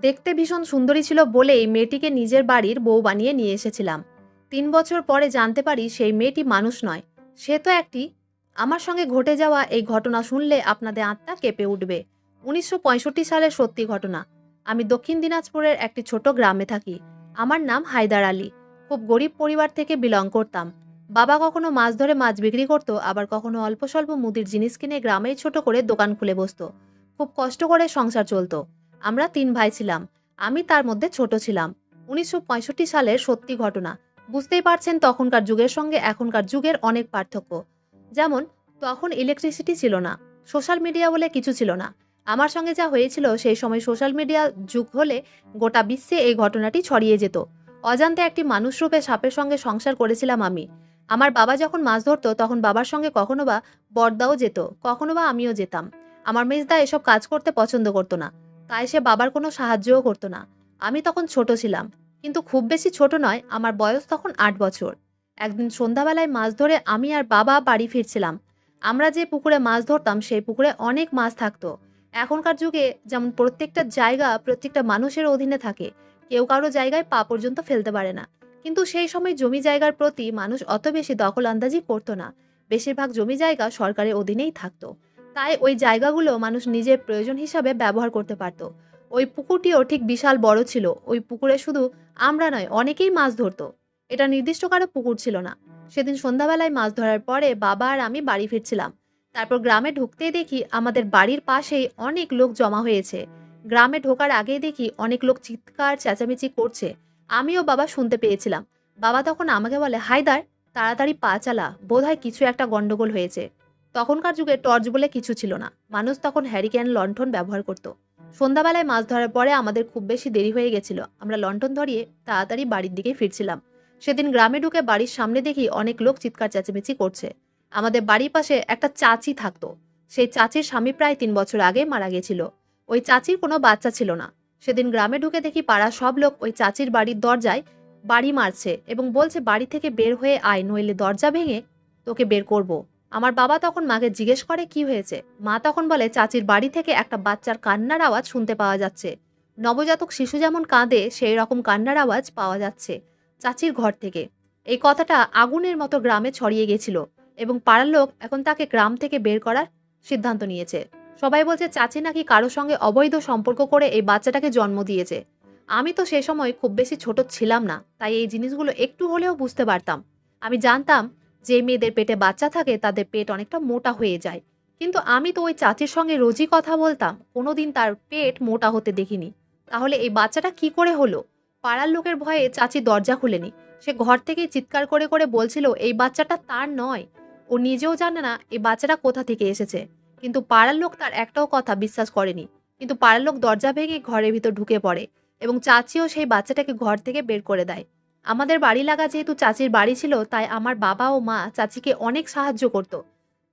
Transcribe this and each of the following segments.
দেখতে ভীষণ সুন্দরী ছিল বলেই মেয়েটিকে নিজের বাড়ির বউ বানিয়ে নিয়ে এসেছিলাম। ৩ বছর পরে জানতে পারি সেই মেয়েটি মানুষ নয়, সে তো একটি। আমার সঙ্গে ঘটে যাওয়া এই ঘটনা শুনলে আপনাদের আত্মা কেঁপে উঠবে। ১৯৬৫ সালের সত্যি ঘটনা। আমি দক্ষিণ দিনাজপুরের একটি ছোট গ্রামে থাকি। আমার নাম হায়দার আলী। খুব গরিব পরিবার থেকে বিলং করতাম। বাবা কখনো মাছ ধরে মাছ বিক্রি করতো, আবার কখনো অল্প স্বল্প মুদির জিনিস কিনে গ্রামে ছোট করে দোকান খুলে বসতো। খুব কষ্ট করে সংসার চলতো। আমরা ৩ ভাই ছিলাম, আমি তার মধ্যে ছোট ছিলাম। ১৯৬৫ সালের সত্যি ঘটনা। বুঝতেই পারছেন তখনকার যুগের সঙ্গে এখনকার যুগের অনেক পার্থক্য। যেমন, তখন ইলেকট্রিসিটি ছিল না, সোশ্যাল মিডিয়া বলে কিছু ছিল না। আমার সঙ্গে যা হয়েছিল সেই সময় সোশ্যাল মিডিয়া যুগ হলে গোটা বিশ্বে এই ঘটনাটি ছড়িয়ে যেত। অজান্তে একটি মানুষরূপে সাপের সঙ্গে সংসার করেছিলাম আমি। আমার বাবা যখন মাছ ধরতো তখন বাবার সঙ্গে কখনো বা বড়দাও যেত, কখনো বা আমিও যেতাম। আমার মেজদা এসব কাজ করতে পছন্দ করতো না, তাই সে বাবার কোনো সাহায্যও করতো না। আমি তখন ছোট ছিলাম, কিন্তু খুব বেশি ছোট নয়, আমার বয়স তখন ৮ বছর। একদিন সন্ধ্যাবেলায় মাছ ধরে আমি আর বাবা বাড়ি ফিরছিলাম। আমরা যে পুকুরে মাছ ধরতাম সেই পুকুরে অনেক মাছ থাকতো। এখনকার যুগে যেমন প্রত্যেকটা জায়গা প্রত্যেকটা মানুষের অধীনে থাকে, কেউ কারো জায়গায় পা পর্যন্ত ফেলতে পারে না। কিন্তু সেই সময় জমি জায়গার প্রতি মানুষ অত বেশি দখল আন্দাজি করতো না। বেশিরভাগ জমি জায়গা সরকারের অধীনেই থাকতো। তাই ওই জায়গাগুলো মানুষ নিজের প্রয়োজন হিসাবে ব্যবহার করতে পারত। ওই পুকুরটিও ঠিক বিশাল বড় ছিল। ওই পুকুরে শুধু আমরা নয়, অনেকেই মাছ ধরতো। এটা নির্দিষ্ট কারো পুকুর ছিল না। সেদিন সন্ধ্যাবেলায় মাছ ধরার পরে বাবা আর আমি বাড়ি ফিরছিলাম। তারপর গ্রামে ঢুকতেই দেখি আমাদের বাড়ির পাশেই অনেক লোক জমা হয়েছে। গ্রামে ঢোকার আগেই দেখি অনেক লোক চিৎকার চেঁচামেচি করছে। আমিও বাবা শুনতে পেয়েছিলাম। বাবা তখন আমাকে বলে, হায়দার, তাড়াতাড়ি পা চালা, বোধহয় কিছু একটা গন্ডগোল হয়েছে। তখনকার যুগে টর্চ বলে কিছু ছিল না, মানুষ তখন হ্যারিকেন লণ্ঠন ব্যবহার করত। সন্ধ্যাবেলায় মাছ ধরার পরে আমাদের খুব বেশি দেরি হয়ে গেছিল, আমরা লণ্ঠন ধরিয়ে তাড়াতাড়ি বাড়ির দিকে ফিরছিলাম। সেদিন গ্রামে ঢুকে বাড়ির সামনে দেখি অনেক লোক চিৎকার চেঁচামেচি করছে। আমাদের বাড়ির পাশে একটা চাচি থাকতো। সেই চাচির স্বামী প্রায় ৩ বছর আগে মারা গেছিল। ওই চাচির কোনো বাচ্চা ছিল না। সেদিন গ্রামে ঢুকে দেখি পাড়ার সব লোক ওই চাচির বাড়ির দরজায় বাড়ি মারছে এবং বলছে, বাড়ি থেকে বের হয়ে আয়, নইলে দরজা ভেঙে তোকে বের করব। আমার বাবা তখন মাকে জিজ্ঞেস করে কি হয়েছে। মা তখন বলে, চাচির বাড়ি থেকে একটা বাচ্চার কান্নার আওয়াজ শুনতে পাওয়া যাচ্ছে। নবজাতক শিশু যেমন কাঁদে সেই রকম কান্নার আওয়াজ পাওয়া যাচ্ছে চাচির ঘর থেকে। এই কথাটা আগুনের মতো গ্রামে ছড়িয়ে গেছিল এবং পাড়ার লোক এখন তাকে গ্রাম থেকে বের করার সিদ্ধান্ত নিয়েছে। সবাই বলছে চাচি নাকি কারোর সঙ্গে অবৈধ সম্পর্ক করে এই বাচ্চাটাকে জন্ম দিয়েছে। আমি তো সে সময় খুব বেশি ছোট ছিলাম না, তাই এই জিনিসগুলো একটু হলেও বুঝতে পারতাম। আমি জানতাম যে মেয়েদের পেটে বাচ্চা থাকে তাদের পেট অনেকটা মোটা হয়ে যায়, কিন্তু আমি তো ওই চাচির সঙ্গে রোজই কথা বলতাম, কোনোদিন তার পেট মোটা হতে দেখিনি। তাহলে এই বাচ্চাটা কি করে হলো? পাড়ার লোকের ভয়ে চাচি দরজা খুলেনি। সে ঘর থেকেই চিৎকার করে করে বলছিল এই বাচ্চাটা তার নয়। ও নিজেও জানে না এই বাচ্চাটা কোথা থেকে এসেছে। কিন্তু পাড়ার লোক তার একটাও কথা বিশ্বাস করেনি। কিন্তু পাড়ার লোক দরজা ভেঙে ঘরের ভিতর ঢুকে পড়ে এবং চাচিও সেই বাচ্চাটাকে ঘর থেকে বের করে দেয়। আমাদের বাড়ি লাগা যেহেতু চাচির বাড়ি ছিল, তাই আমার বাবা ও মা চাচিকে অনেক সাহায্য করত।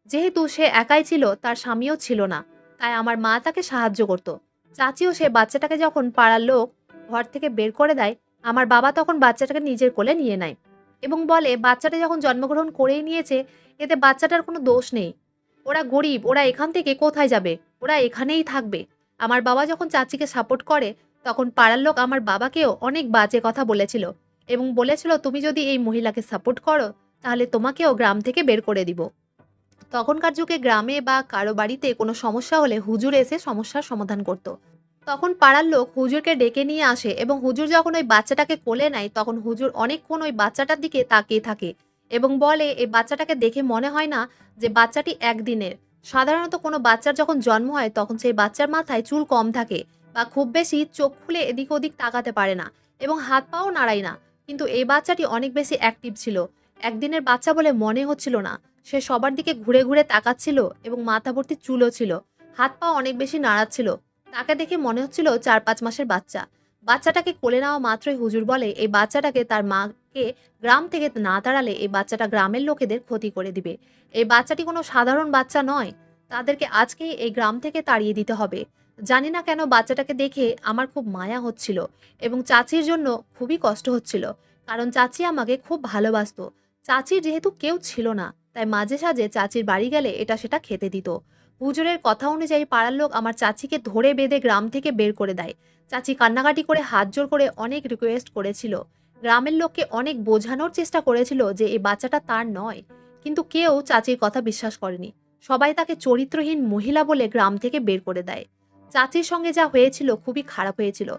যেহেতু সে একাই ছিল, তার স্বামীও ছিল না, তাই আমার মা তাকে সাহায্য করত। চাচিও সে বাচ্চাটাকে যখন পাড়ার লোক ঘর থেকে বের করে দেয়, আমার বাবা তখন বাচ্চাটাকে নিজের কোলে নিয়ে নেয় এবং বলে, বাচ্চাটা যখন জন্মগ্রহণ করেই নিয়েছে, এতে বাচ্চাটার কোনো দোষ নেই। ওরা গরিব, ওরা এখান থেকে কোথায় যাবে, ওরা এখানেই থাকবে। আমার বাবা যখন চাচিকে সাপোর্ট করে, তখন পাড়ার লোক আমার বাবাকেও অনেক বাজে কথা বলেছিল এবং বলেছিল, তুমি যদি এই মহিলাকে সাপোর্ট করো তাহলে তোমাকেও গ্রাম থেকে বের করে দিব। তখনকার যুগে গ্রামে বা কারো বাড়িতে কোনো সমস্যা হলে হুজুর এসে সমস্যার সমাধান করত। তখন পাড়ার লোক হুজুরকে ডেকে নিয়ে আসে এবং হুজুর যখন ওই বাচ্চাটাকে কোলে নেয়, তখন হুজুর অনেকক্ষণ ওই বাচ্চাটার দিকে তাকিয়ে থাকে এবং বলে, এই বাচ্চাটাকে দেখে মনে হয় না যে বাচ্চাটি একদিনের। সাধারণত কোনো বাচ্চার যখন জন্ম হয় তখন সেই বাচ্চার মাথায় চুল কম থাকে বা খুব বেশি চোখ খুলে এদিক ওদিক তাকাতে পারে না এবং হাত পাও নাড়ায় না। কিন্তু এই বাচ্চাটি অনেক বেশি অ্যাক্টিভ ছিল। একদিনের বাচ্চা বলে মনে হচ্ছিল না। সে সবার দিকে ঘুরে ঘুরে তাকাচ্ছিল এবং মাথা ভর্তি চুলও ছিল, হাত পা অনেক বেশি নাড়াচ্ছিল। তাকে দেখে মনে হচ্ছিল ৪-৫ মাসের বাচ্চা। বাচ্চাটাকে কোলে নেওয়া মাত্রই হুজুর বলে, এই বাচ্চাটাকে তার মাকে গ্রাম থেকে না তাড়ালে এই বাচ্চাটা গ্রামের লোকেদের ক্ষতি করে দিবে। এই বাচ্চাটি কোনো সাধারণ বাচ্চা নয়, তাদেরকে আজকেই এই গ্রাম থেকে তাড়িয়ে দিতে হবে। জানি না কেন বাচ্চাটাকে দেখে আমার খুব মায়া হচ্ছিল এবং চাচির জন্য খুবই কষ্ট হচ্ছিল, কারণ চাচি আমাকে খুব ভালোবাসতো। চাচির যেহেতু কেউ ছিল না, তাই মাঝে সাঝে চাচির বাড়ি গেলে এটা সেটা খেতে দিত। হুজুরের কথা অনুযায়ী পাড়ার লোক আমার চাচিকে ধরে বেঁধে গ্রাম থেকে বের করে দেয়। চাচি কান্নাকাটি করে হাত জোড় করে অনেক রিকোয়েস্ট করেছিল। গ্রামের লোককে অনেক বোঝানোর চেষ্টা করেছিল যে এই বাচ্চাটা তার নয়। কিন্তু কেউ চাচির কথা বিশ্বাস করেনি। সবাই তাকে চরিত্রহীন মহিলা বলে গ্রাম থেকে বের করে দেয়। চাচির সঙ্গে যা হয়েছিল খুবই খারাপ হয়েছিল।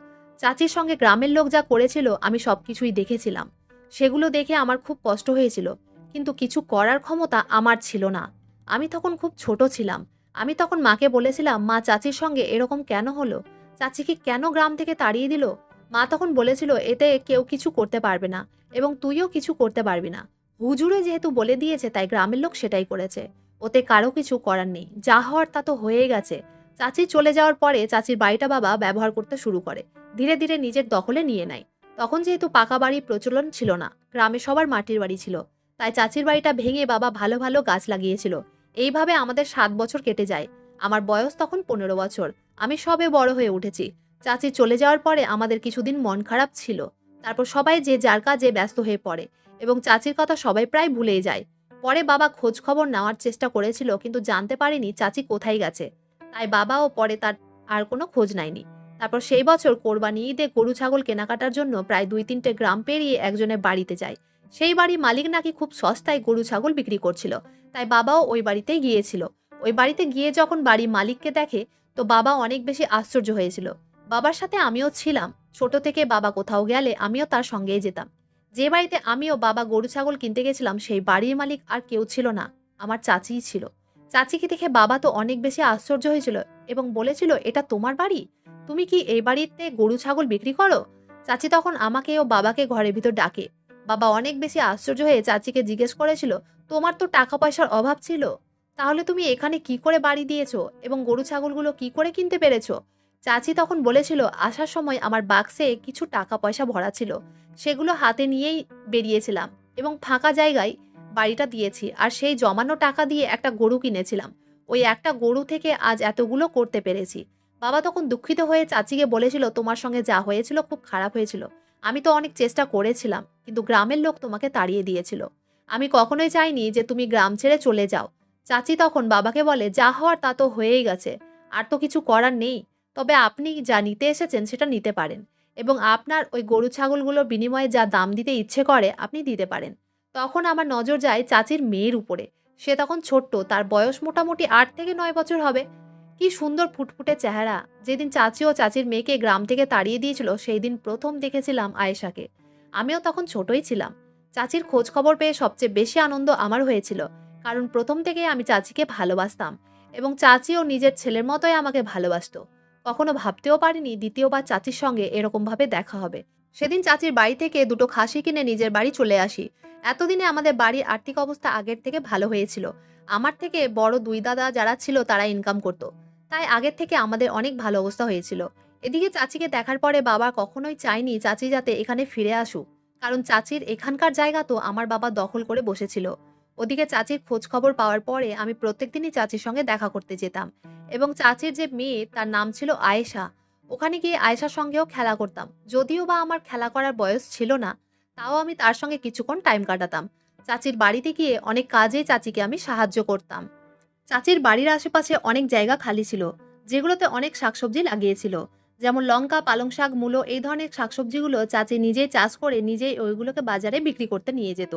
চাচির সঙ্গে গ্রামের লোক যা করেছিল আমি সবকিছুই দেখেছিলাম। সেগুলো দেখে আমার খুব কষ্ট হয়েছিল। কিন্তু কিছু করার ক্ষমতা আমার ছিল না। আমি তখন খুব ছোট ছিলাম। আমি তখন মাকে বলেছিলাম, মা চাচির সঙ্গে এরকম কেন হলো? চাচিকে কেন গ্রাম থেকে তাড়িয়ে দিল? মা তখন বলেছিল এতে কেউ কিছু করতে পারবে না এবং তুইও কিছু করতে পারবি না। হুজুরে যেহেতু বলে দিয়েছে তাই গ্রামের লোক সেটাই করেছে। ওতে কারো কিছু করার নেই। যা হওয়ার তা তো হয়েই গেছে। চাচি চলে যাওয়ার পরে চাচির বাড়িটা বাবা ব্যবহার করতে শুরু করে। ধীরে ধীরে নিজের দখলে নিয়ে নেয়। তখন যেহেতু পাকা বাড়ির প্রচলন ছিল না, গ্রামে সবার মাটির বাড়ি ছিল, তাই চাচির বাড়িটা ভেঙে বাবা ভালো ভালো গাছ লাগিয়েছিল। এইভাবে আমাদের 7 বছর কেটে যায়। আমার বয়স তখন 15 বছর। আমি সবে বড় হয়ে উঠেছি। চাচি চলে যাওয়ার পরে আমাদের কিছুদিন মন খারাপ ছিল। তারপর সবাই যে যার কাজে ব্যস্ত হয়ে পড়ে এবং চাচির কথা সবাই প্রায় ভুলেই যায়। পরে বাবা খোঁজ খবর নেওয়ার চেষ্টা করেছিল কিন্তু জানতে পারেনি চাচি কোথায় গেছে। তাই বাবাও পরে তার আর কোনো খোঁজ নেয়নি। তারপর সেই বছর কোরবানি ঈদে গরু ছাগল কেনাকাটার জন্য প্রায় 2-3টে গ্রাম পেরিয়ে একজনের বাড়িতে যায়। সেই বাড়ি মালিক নাকি খুব সস্তায় গরু ছাগল বিক্রি করছিল। তাই বাবাও ওই বাড়িতেই গিয়েছিল। ওই বাড়িতে গিয়ে যখন বাড়ি মালিককে দেখে তো বাবা অনেক বেশি আশ্চর্য হয়েছিল। বাবার সাথে আমিও ছিলাম। ছোট থেকে বাবা কোথাও গেলে আমিও তার সঙ্গেই যেতাম। যে বাড়িতে আমিও বাবা গরু ছাগল কিনতে গেছিলাম সেই বাড়ির মালিক আর কেউ ছিল না, আমার চাচিই ছিল। চাচিকে দেখে বাবা তো অনেক বেশি আশ্চর্য হয়েছিল এবং বলেছিল, এটা তোমার বাড়ি? তুমি কি এই বাড়িতে গরু ছাগল বিক্রি করো? চাচি তখন আমাকে ও বাবাকে ঘরের ভিতর ডাকে। বাবা অনেক বেশি আশ্চর্য হয়ে চাচিকে জিজ্ঞেস করেছিল, তোমার তো টাকা পয়সার অভাব ছিল, তাহলে তুমি এখানে কি করে বাড়ি দিয়েছো এবং গরু ছাগলগুলো কি করে কিনতে পেরেছো? চাচি তখন বলেছিল, আসার সময় আমার বাক্সে কিছু টাকা পয়সা ভরা ছিল, সেগুলো হাতে নিয়েই বেরিয়েছিলাম এবং ফাঁকা জায়গায় বাড়িটা দিয়েছি, আর সেই জমানো টাকা দিয়ে একটা গরু কিনেছিলাম। ওই একটা গরু থেকে আজ এতগুলো করতে পেরেছি। বাবা তখন দুঃখিত হয়ে চাচিকে বলেছিল, তোমার সঙ্গে যা হয়েছিল খুব খারাপ হয়েছিল। আমি তো অনেক চেষ্টা করেছিলাম কিন্তু গ্রামের লোক তোমাকে তাড়িয়ে দিয়েছিল। আমি কখনোই চাইনি যে তুমি গ্রাম ছেড়ে চলে যাও। চাচি তখন বাবাকে বলে, যা হওয়ার তা তো হয়েই গেছে, আর তো কিছু করার নেই। তবে আপনি যা নিতে এসেছেন সেটা নিতে পারেন এবং আপনার ওই গরু ছাগলগুলোর বিনিময়ে যা দাম দিতে ইচ্ছে করে আপনি দিতে পারেন। তখন আমার নজর যায় চাচির মেয়ের উপরে। সে তখন ছোট্ট, তার বয়স মোটামুটি 8 থেকে 9 বছর হবে। কি সুন্দর ফুটফুটে চেহারা। যেদিন চাচি ও চাচির মেয়েকে গ্রাম থেকে তাড়িয়ে দিয়েছিল সেই দিন প্রথম দেখেছিলাম আয়েশাকে। আমিও তখন ছোটই ছিলাম। চাচির খোঁজ খবর পেয়ে সবচেয়ে বেশি আনন্দ আমার হয়েছিল, কারণ প্রথম থেকে আমি চাচিকে ভালোবাসতাম এবং চাচিও নিজের ছেলের মতোই আমাকে ভালোবাসতো। কখনো ভাবতেও পারিনি দ্বিতীয়বার চাচির সঙ্গে এরকমভাবে দেখা হবে। সেদিন চাচির বাড়ি থেকে দুটো খাসি কিনে নিজের বাড়ি চলে আসি। এতদিনে আমাদের বাড়ির আর্থিক অবস্থা আগের থেকে ভালো হয়েছিল। আমার থেকে বড় দুই দাদা যারা ছিল তারা ইনকাম করতো, তাই আগের থেকে আমাদের অনেক ভালো অবস্থা হয়েছিল। এদিকে চাচিকে দেখার পরে বাবা কখনোই চায়নি চাচি যাতে এখানে ফিরে আসুক, কারণ চাচির এখানকার জায়গা তো আমার বাবা দখল করে বসেছিল। ওদিকে চাচির খোঁজ খবর পাওয়ার পরে আমি প্রত্যেকদিনই চাচির সঙ্গে দেখা করতে যেতাম এবং চাচির যে মেয়ে তার নাম ছিল আয়েশা। ওখানে গিয়ে আয়েশার সঙ্গেও খেলা করতাম। যদিও বা আমার খেলা করার বয়স ছিল না, তাও আমি তার সঙ্গে কিছুক্ষণ টাইম কাটাতাম। চাচির বাড়িতে গিয়ে অনেক কাজেই চাচিকে আমি সাহায্য করতাম। চাচির বাড়ির আশেপাশে অনেক জায়গা খালি ছিল, যেগুলোতে অনেক শাকসবজি লাগিয়েছিল। যেমন লঙ্কা, পালং শাক, মূলো, এই ধরনের শাকসবজিগুলো চাচি নিজেই চাষ করে নিজেই ওইগুলোকে বাজারে বিক্রি করতে নিয়ে যেত।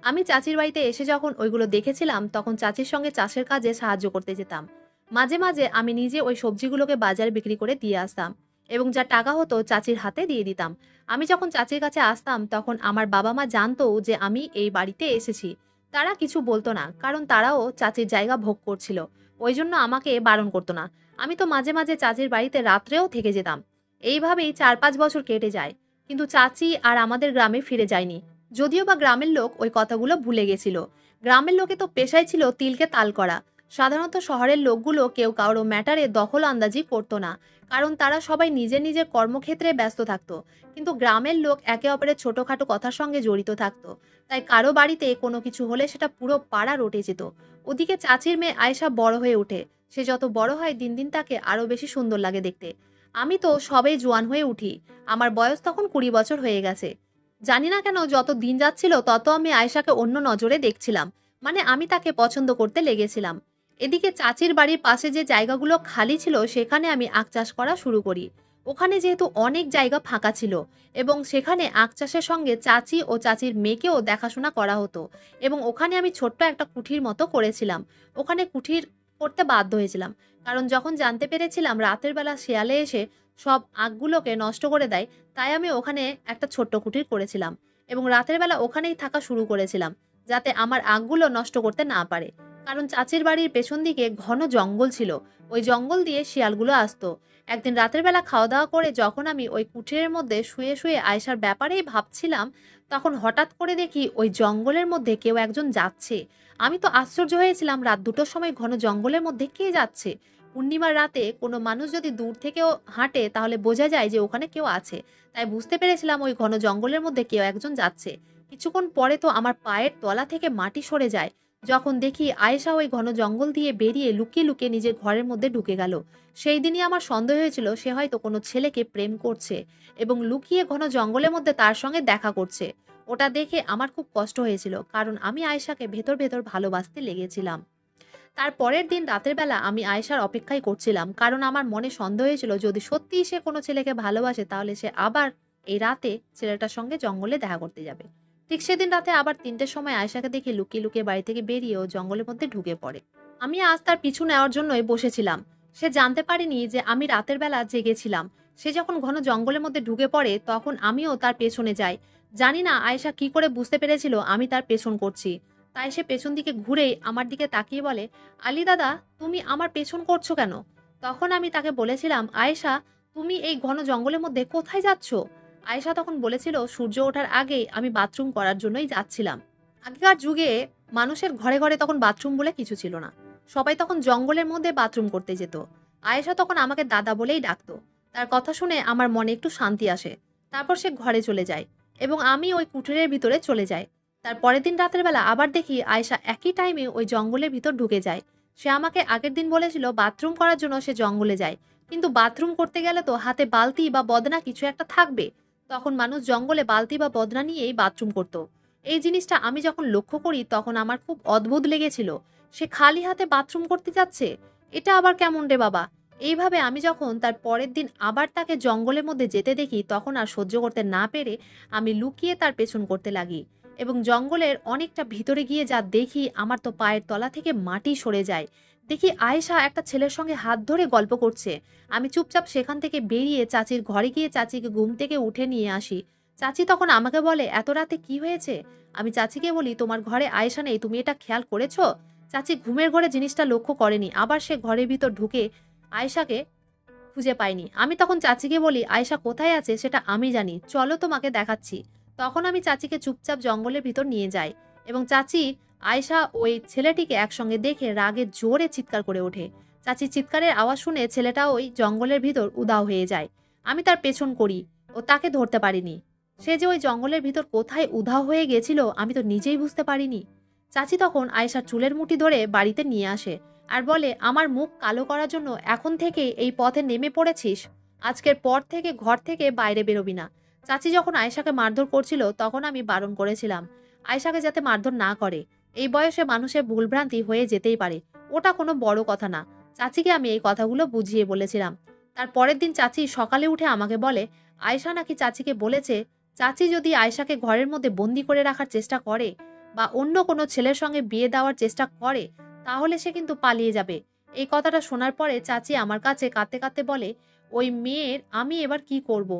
আমি চাচির বাড়িতে এসে যখন ওইগুলো দেখেছিলাম তখন চাচির সঙ্গে চাষের কাজে সাহায্য করতে যেতাম। মাঝে মাঝে আমি নিজে ওই সবজিগুলোকে বাজারে বিক্রি করে দিয়ে আসতাম এবং যা টাকা হতো চাচির হাতে দিয়ে দিতাম। আমি যখন চাচির কাছে আসতাম তখন আমার বাবা মা জানতো যে আমি এই বাড়িতে এসেছি। তারা কিছু বলতো না, কারণ তারাও চাচির জায়গা ভোগ করছিল। ওই জন্য আমাকে বারণ করতো না। আমি তো মাঝে মাঝে চাচির বাড়িতে রাত্রেও থেকে যেতাম। এইভাবেই 4-5 বছর কেটে যায়, কিন্তু চাচি আর আমাদের গ্রামে ফিরে যায়নি। যদিও বা গ্রামের লোক ওই কথাগুলো ভুলে গেছিল। গ্রামের লোকে তো পেশাই ছিল তিলকে তাল করা। সাধারণত শহরের লোকগুলো কেউ কারো ম্যাটারে দখল আন্দাজি করতো না, কারণ তারা সবাই নিজের নিজের কর্মক্ষেত্রে ব্যস্ত থাকতো। কিন্তু গ্রামের লোক একে অপরের ছোটখাটো কথার সঙ্গে জড়িত থাকতো। তাই কারো বাড়িতে কোনো কিছু হলে সেটা পুরো পাড়া রটে যেত। ওদিকে চাচির মেয়ে আয়েশা বড় হয়ে ওঠে। সে যত বড় হয় দিন দিন তাকে আরো বেশি সুন্দর লাগে দেখতে। আমি তো সবেই জোয়ান হয়ে উঠি। আমার বয়স তখন 20 বছর হয়ে গেছে। জানি না কেন যত দিন যাচ্ছিল তত আমি আয়েশাকে অন্য নজরে দেখছিলাম। মানে আমি তাকে পছন্দ করতে লেগেছিলাম। এদিকে চাচির বাড়ির পাশে যে জায়গাগুলো খালি ছিল সেখানে আমি আখ চাষ করা শুরু করি। ওখানে যেহেতু অনেক জায়গা ফাঁকা ছিল এবং সেখানে আখ চাষের সঙ্গে চাচি ও চাচির মেয়েকেও দেখাশোনা করা হতো এবং ওখানে আমি ছোট্ট একটা কুঠির মতো করেছিলাম। ওখানে কুঠির করতে বাধ্য হয়েছিলাম। কারণ যখন জানতে পেরেছিলাম রাতের বেলা শেয়ালে এসে সব আখগুলোকে নষ্ট করে দেয়, তাই আমি ওখানে একটা ছোট্ট কুঠির করেছিলাম এবং রাতের বেলা ওখানেই থাকা শুরু করেছিলাম যাতে আমার আখগুলো নষ্ট করতে না পারে। কারণ চাচির বাড়ির পেছন দিকে ঘন জঙ্গল ছিল, ওই জঙ্গল দিয়ে শিয়ালগুলো আসতো। একদিন রাতের বেলা খাওয়া দাওয়া করে যখন আমি ওই কুঠিরের মধ্যে শুয়ে শুয়ে আয়েশার ব্যাপারেই ভাবছিলাম, তখন হঠাৎ করে দেখি ওই জঙ্গলের মধ্যে কেউ একজন যাচ্ছে। আমি তো আশ্চর্য হয়েছিলাম, রাত ২টোর সময় ঘন জঙ্গলের মধ্যে কে যাচ্ছে? পূর্ণিমার রাতে কোনো মানুষ যদি দূর থেকেও হাঁটে তাহলে বোঝা যায় যে ওখানে কেউ আছে। তাই বুঝতে পেরেছিলাম ওই ঘন জঙ্গলের মধ্যে কেউ একজন যাচ্ছে। কিছুক্ষণ পরে তো আমার পায়ের তলা থেকে মাটি সরে যায় যখন দেখি আয়েশা ওই ঘন জঙ্গল দিয়ে বেরিয়ে লুকিয়ে লুকিয়ে নিজের ঘরের মধ্যে ঢুকে গেল। সেই দিনই আমার সন্দেহ হয়েছিল সে হয়তো কোনো ছেলেকে প্রেম করছে এবং লুকিয়ে ঘন জঙ্গলের মধ্যে তার সঙ্গে দেখা করছে। ওটা দেখে আমার খুব কষ্ট হয়েছিল, কারণ আমি আয়েশাকে ভেতর ভেতর ভালোবাসতে লেগেছিলাম। তার পরের দিন রাতের বেলা আমি আয়েশার অপেক্ষাই করছিলাম, কারণ আমার মনে সন্দেহ হয়েছিল যদি সত্যিই সে কোনো ছেলেকে ভালোবাসে তাহলে সে আবার এই রাতে ছেলেটার সঙ্গে জঙ্গলে দেখা করতে যাবে। ঠিক সেদিন রাতে আবার ৩টের সময় আয়েশাকে দেখে লুকিয়ে লুকিয়ে বাড়ি থেকে বেরিয়ে ও জঙ্গলের মধ্যে ঢুকে পড়ে। আমি আজ তার পিছু নেওয়ার জন্যই বসেছিলাম। সে জানতে পারিনি যে আমি রাতের বেলা জেগেছিলাম। সে যখন ঘন জঙ্গলের মধ্যে ঢুকে পড়ে তখন আমিও তার পেছনে যাই। জানি না আয়েশা কি করে বুঝতে পেরেছিল আমি তার পেছন করছি। তাই সে পেছন দিকে ঘুরেই আমার দিকে তাকিয়ে বলে, আলী দাদা, তুমি আমার পেছন করছো কেন? তখন আমি তাকে বলেছিলাম, আয়েশা, তুমি এই ঘন জঙ্গলের মধ্যে কোথায় যাচ্ছ? আয়েশা তখন বলেছিল, সূর্য ওঠার আগেই আমি বাথরুম করার জন্যই যাচ্ছিলাম। আগেকার যুগে মানুষের ঘরে ঘরে তখন বাথরুম বলে কিছু ছিল না। সবাই তখন জঙ্গলের মধ্যে বাথরুম করতে যেত। আয়েশা তখন আমাকে দাদা বলেই ডাকতো। তার কথা শুনে আমার মনে একটু শান্তি আসে। তারপর সে ঘরে চলে যায় এবং আমি ওই কুঠুরের ভিতরে চলে যাই। তার পরের দিন রাতের বেলা আবার দেখি আয়েশা একই টাইমে ওই জঙ্গলের ভিতর ঢুকে যায়। সে আমাকে আগের দিন বলেছিল বাথরুম করার জন্য সে জঙ্গলে যায়, কিন্তু বাথরুম করতে গেলে তো হাতে বালতি বা বদনা কিছু একটা থাকবে। তখন মানুষ জঙ্গলে বালতি বা বদনা নিয়েই বাথরুম করত। এই জিনিসটা আমি যখন লক্ষ্য করি তখন আমার খুব অদ্ভুত লেগেছিল। সে খালি হাতে বাথরুম করতে যাচ্ছে, এটা আবার কেমন রে বাবা? এইভাবে আমি যখন তার পরের দিন আবার তাকে জঙ্গলের মধ্যে যেতে দেখি তখন আর সহ্য করতে না পেরে আমি লুকিয়ে তার পেছন করতে লাগি এবং জঙ্গলের অনেকটা ভিতরে গিয়ে যা দেখি আমার তো পায়ের তলা থেকে মাটি সরে যায়। দেখি আয়েশা একটা ছেলের সঙ্গে হাত ধরে গল্প করছে। আমি চুপচাপ সেখান থেকে বেরিয়ে চাচির ঘরে গিয়ে চাচিকে ঘুম থেকে উঠে নিয়ে আসি। চাচি তখন আমাকে বলে, এত রাতে কি হয়েছে? আমি চাচিকে বলি, তোমার ঘরে আয়েশা নেই, তুমি এটা খেয়াল করেছো? চাচি ঘুমের ঘরে জিনিসটা লক্ষ্য করেনি, আবার সে ঘরের ভিতর ঢুকে আয়েশাকে খুঁজে পাইনি। আমি তখন চাচিকে বলি, আয়েশা কোথায় আছে সেটা আমি জানি, চলো তোমাকে দেখাচ্ছি। তখন আমি চাচিকে চুপচাপ জঙ্গলের ভিতর নিয়ে যাই এবং চাচি আয়েশা ওই ছেলেটিকে একসঙ্গে দেখে রাগে জোরে চিৎকার করে ওঠে। চাচির চিৎকারের আওয়াজ শুনে ছেলেটা ওই জঙ্গলের ভিতর উধাও হয়ে যায়। আমি তার পেছন করি ও তাকে ধরতে পারিনি। সে যে ওই জঙ্গলের ভিতর কোথায় উধাও হয়ে গেছিল আমি তো নিজেই বুঝতে পারিনি। চাচি তখন আয়েশার চুলের মুঠি ধরে বাড়িতে নিয়ে আসে আর বলে, আমার মুখ কালো করার জন্য এখন থেকে এই পথে নেমে পড়েছিস? আজকের পর থেকে ঘর থেকে বাইরে বেরোবি না। চাচি যখন আয়েশাকে মারধর করছিল তখন আমি বারণ করেছিলাম আয়েশাকে যাতে মারধর না করে। এই বয়সে মানুষের ভুলভ্রান্তি হয়ে যেতেই পারে, ওটা কোনো বড় কথা না। চাচিকে আমি এই কথাগুলো বুঝিয়ে বলেছিলাম। তার পরের দিন চাচি সকালে উঠে আমাকে বলে, আয়েশা নাকি চাচিকে বলেছে চাচি যদি আয়েশাকে ঘরের মধ্যে বন্দি করে রাখার চেষ্টা করে বা অন্য কোনো ছেলের সঙ্গে বিয়ে দেওয়ার চেষ্টা করে তাহলে সে কিন্তু পালিয়ে যাবে। এই কথাটা শোনার পরে চাচি আমার কাছে কাঁদতে কাঁদতে বলে, ওই মেয়ের আমি এবার কি করব?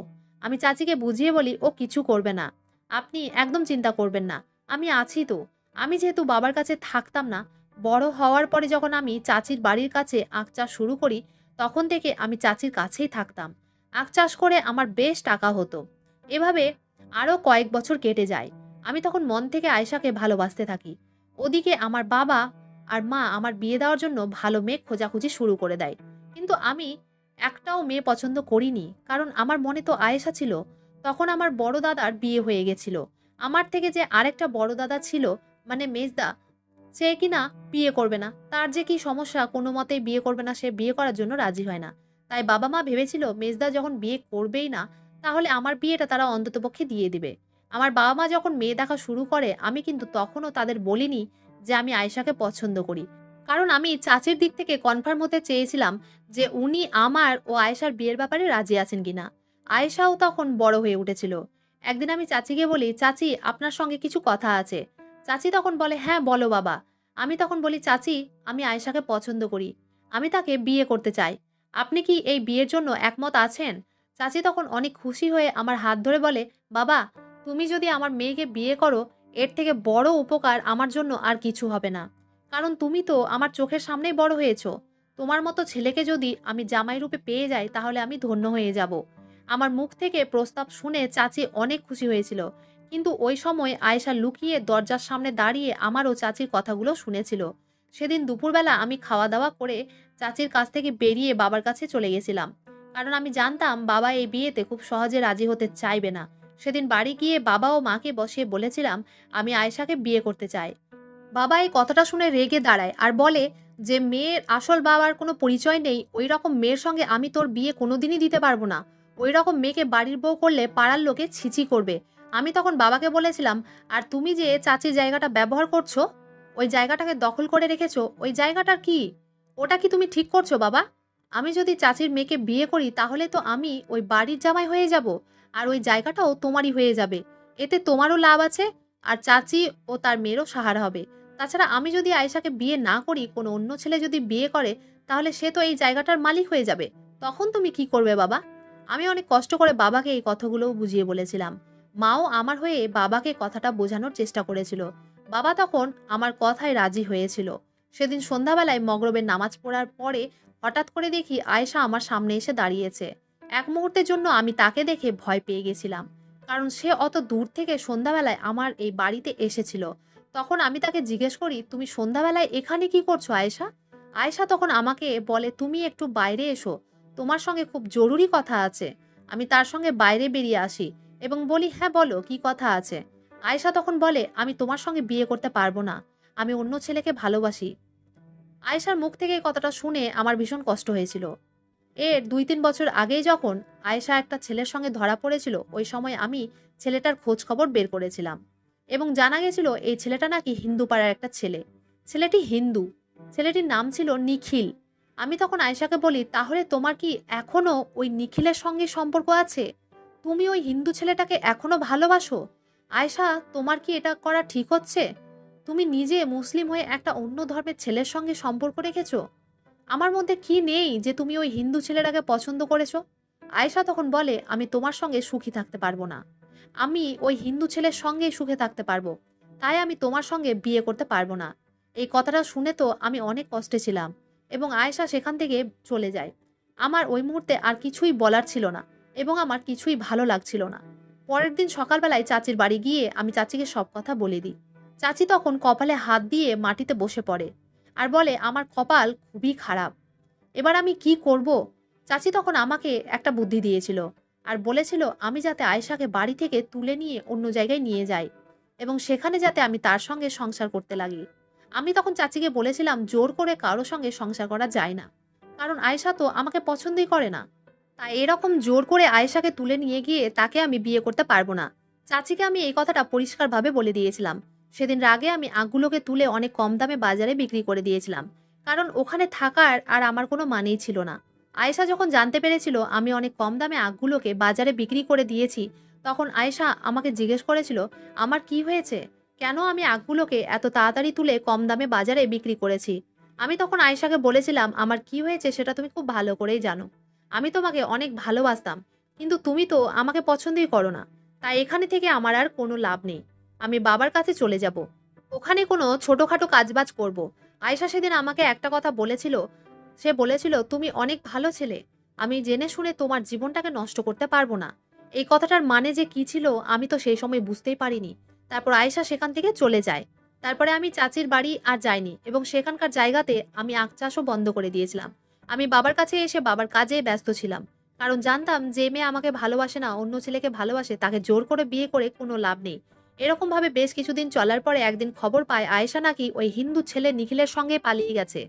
আমি চাচিকে বুঝিয়ে বলি, ও কিছু করবে না, আপনি একদম চিন্তা করবেন না, আমি আছি তো। আমি যেহেতু বাবার কাছে থাকতাম না, বড় হওয়ার পরে যখন আমি চাচির বাড়ির কাছে আখ চাষ শুরু করি তখন থেকে আমি চাচির কাছেই থাকতাম। আখ চাষ করে আমার বেশ টাকা হতো। এভাবে আরও কয়েক বছর কেটে যায়। আমি তখন মন থেকে আয়েশাকে ভালোবাসতে থাকি। ওদিকে আমার বাবা আর মা আমার বিয়ে দেওয়ার জন্য ভালো মেয়ে খোঁজাখুঁজি শুরু করে দেয়। কিন্তু আমি একটাও মেয়ে পছন্দ করিনি, কারণ আমার মনে তো আয়েশা ছিল। তখন আমার বড় দাদার বিয়ে হয়ে গেছিল। আমার থেকে যে আরেকটা বড় দাদা ছিল, মানে মেজদা, সে কিনা বিয়ে করবে না। তার যে কি সমস্যা, কোনো মতেই বিয়ে করবে না, সে বিয়ে করার জন্য রাজি হয় না। তাই বাবা মা ভেবেছিল মেজদা যখন বিয়ে করবেই না তাহলে আমার বিয়েটা তারা অন্ততপক্ষে দিয়ে দিবে। আমার বাবা মা যখন মেয়ে দেখা শুরু করে আমি কিন্তু তখনও তাদের বলিনি যে আমি আয়েশাকে পছন্দ করি। কারণ আমি চাচির দিক থেকে কনফার্ম হতে চেয়েছিলাম যে উনি আমার ও আয়েশার বিয়ের ব্যাপারে রাজি আছেন কিনা। আয়েশাও তখন বড় হয়ে উঠেছিল। একদিন আমি চাচিকে বলি, চাচি আপনার সঙ্গে কিছু কথা আছে। চাচি তখন বলে, হ্যাঁ বলো বাবা। আমি তখন বলি, চাচি আমি আয়েশাকে পছন্দ করি, আমি তাকে বিয়ে করতে চাই, আপনি কি এই বিয়ের জন্য একমত আছেন? চাচি তখন অনেক খুশি হয়ে আমার হাত ধরে বলে, বাবা তুমি যদি আমার মেয়েকে বিয়ে করো, এর থেকে বড় উপকার আমার জন্য আর কিছু হবে না। কারণ তুমি তো আমার চোখের সামনেই বড় হয়েছো। তোমার মতো ছেলেকে যদি আমি জামাই রূপে পেয়ে যাই তাহলে আমি ধন্য হয়ে যাব। আমার মুখ থেকে প্রস্তাব শুনে চাচি অনেক খুশি হয়েছিল। কিন্তু ওই সময় আয়েশা লুকিয়ে দরজার সামনে দাঁড়িয়ে আমার ও চাচির কথাগুলো শুনেছিল। সেদিন দুপুরবেলা আমি খাওয়া দাওয়া করে চাচির কাছ থেকে বেরিয়ে বাবার কাছে চলে গেছিলাম। কারণ আমি জানতাম বাবা এই বিয়েতে খুব সহজে রাজি হতে চাইবে না। সেদিন বাড়ি গিয়ে বাবা ও মাকে বসিয়ে বলেছিলাম আমি আয়েশাকে বিয়ে করতে চাই। বাবা এই কথাটা শুনে রেগে দাঁড়ায় আর বলে যে মেয়ের আসল বাবার কোনো পরিচয় নেই, ওই রকম মেয়ের সঙ্গে আমি তোর বিয়ে কোনোদিনই দিতে পারবো না। ওই রকম মেয়েকে বাড়ির বউ করলে পাড়ার লোকে ছিছি করবে। আমি তখন বাবাকে বলেছিলাম, আর তুমি যে চাচির জায়গাটা ব্যবহার করছো, ওই জায়গাটাকে দখল করে রেখেছো, ওই জায়গাটা কি, ওটা কি তুমি ঠিক করছো বাবা? আমি যদি চাচির মেয়েকে বিয়ে করি তাহলে তো আমি ওই বাড়ির জামাই হয়ে যাব, আর ওই জায়গাটাও তোমারই হয়ে যাবে। এতে তোমারও লাভ আছে, আর চাচি ও তার মেয়েরও সাহারা হবে। তাছাড়া আমি যদি আয়েশাকে বিয়ে না করি, কোনো অন্য ছেলে যদি বিয়ে করে, তাহলে সে তো এই জায়গাটার মালিক হয়ে যাবে। তখন তুমি কি করবে বাবা? আমি অনেক কষ্ট করে বাবাকে এই কথাগুলোও বুঝিয়ে বলেছিলাম। মাও আমার হয়ে বাবাকে কথাটা বোঝানোর চেষ্টা করেছিল। বাবা তখন আমার কথায় রাজি হয়েছিল। সেদিন সন্ধ্যাবেলায় মগরবের নামাজ পড়ার পরে হঠাৎ করে দেখি আয়েশা আমার সামনে এসে দাঁড়িয়েছে। এক মুহূর্তের জন্য আমি তাকে দেখে ভয় পেয়ে গেছিলাম, কারণ সে অত দূর থেকে সন্ধ্যাবেলায় আমার এই বাড়িতে এসেছিল। তখন আমি তাকে জিজ্ঞেস করি, তুমি সন্ধ্যাবেলায় এখানে কি করছো আয়েশা? আয়েশা তখন আমাকে বলে, তুমি একটু বাইরে এসো, তোমার সঙ্গে খুব জরুরি কথা আছে। আমি তার সঙ্গে বাইরে বেরিয়ে আসি এবং বলি, হ্যাঁ বলো কি কথা আছে। আয়েশা তখন বলে, আমি তোমার সঙ্গে বিয়ে করতে পারবো না, আমি অন্য ছেলেকে ভালোবাসি। আয়েশার মুখ থেকে এই কথাটা শুনে আমার ভীষণ কষ্ট হয়েছিল। এর ২-৩ বছর আগেই যখন আয়েশা একটা ছেলের সঙ্গে ধরা পড়েছিল, ওই সময় আমি ছেলেটার খোঁজ খবর বের করেছিলাম এবং জানা গেছিল এই ছেলেটা নাকি হিন্দু পাড়ার একটা ছেলে। ছেলেটি হিন্দু, ছেলেটির নাম ছিল নিখিল। আমি তখন আয়েশাকে বলি, তাহলে তোমার কি এখনো ওই নিখিলের সঙ্গে সম্পর্ক আছে? তুমি ওই হিন্দু ছেলেটাকে এখনো ভালোবাসো? আয়েশা, তোমার কি এটা করা ঠিক হচ্ছে? তুমি নিজে মুসলিম হয়ে একটা অন্য ধর্মের ছেলের সঙ্গে সম্পর্ক রেখেছো। আমার মধ্যে কি নেই যে তুমি ওই হিন্দু ছেলেটাকে পছন্দ করেছো? আয়েশা তখন বলে, আমি তোমার সঙ্গে সুখী থাকতে পারবো না, আমি ওই হিন্দু ছেলের সঙ্গেই সুখে থাকতে পারবো, তাই আমি তোমার সঙ্গে বিয়ে করতে পারবো না। এই কথাটা শুনে তো আমি অনেক কষ্টে ছিলাম এবং আয়েশা সেখান থেকে চলে যায়। আমার ওই মুহূর্তে আর কিছুই বলার ছিল না এবং আমার কিছুই ভালো লাগছিল না। পরের দিন সকালবেলায় চাচির বাড়ি গিয়ে আমি চাচিকে সব কথা বলে দিই। চাচি তখন কপালে হাত দিয়ে মাটিতে বসে পড়ে আর বলে, আমার কপাল খুবই খারাপ, এবার আমি কি করব? চাচি তখন আমাকে একটা বুদ্ধি দিয়েছিল আর বলেছিল আমি যাতে আয়েশাকে বাড়ি থেকে তুলে নিয়ে অন্য জায়গায় নিয়ে যাই এবং সেখানে যাতে আমি তার সঙ্গে সংসার করতে লাগি। আমি তখন চাচিকে বলেছিলাম জোর করে কারো সঙ্গে সংসার করা যায় না, কারণ আয়েশা তো আমাকে পছন্দই করে না। তাই এরকম জোর করে আয়েশাকে তুলে নিয়ে গিয়ে তাকে আমি বিয়ে করতে পারবো না। চাচিকে আমি এই কথাটা পরিষ্কারভাবে বলে দিয়েছিলাম। সেদিন রাগে আমি আখগুলোকে তুলে অনেক কম দামে বাজারে বিক্রি করে দিয়েছিলাম, কারণ ওখানে থাকার আর আমার কোনো মানেই ছিল না। আয়েশা যখন জানতে পেরেছিল আমি অনেক কম দামে আখগুলোকে বাজারে বিক্রি করে দিয়েছি, তখন আয়েশা আমাকে জিজ্ঞেস করেছিল আমার কি হয়েছে, কেন আমি আখগুলোকে এত তাড়াতাড়ি তুলে কম দামে বাজারে বিক্রি করেছি। আমি তখন আয়েশাকে বলেছিলাম আমার কি হয়েছে সেটা তুমি খুব ভালো করেই জানো, আমি তোমাকে অনেক ভালোবাসতাম, কিন্তু তুমি তো আমাকে পছন্দই করো না, তাই এখানে থেকে আমার আর কোনো লাভ নেই, আমি বাবার কাছে চলে যাব, ওখানে কোনো ছোটখাটো কাজবাজ করব। আয়েশা সেদিন আমাকে একটা কথা বলেছিল, সে বলেছিল তুমি অনেক ভালো ছেলে, আমি জেনে শুনে তোমার জীবনটাকে নষ্ট করতে পারবো না। এই কথাটার মানে যে কি ছিল আমি তো সেই সময় বুঝতেই পারিনি। তারপর আয়েশা সেখান থেকে চলে যায়। তারপরে আমি চাচির বাড়ি আর যাইনি এবং সেখানকার জায়গাতে আমি আখ চাষও বন্ধ করে দিয়েছিলাম। আমি বাবার কাছে এসে বাবার কাজে ব্যস্ত ছিলাম, কারণ জানতাম যে মেয়ে আমাকে ভালোবাসে না, অন্য ছেলেকে ভালোবাসে, তাকে জোর করে বিয়ে করে কোনো লাভ নেই। এরকম ভাবে বেশ কিছুদিন চলার পরে একদিন খবর পায় আয়েশা নাকি ওই হিন্দু ছেলে নিখিলের সঙ্গে পালিয়ে গেছে।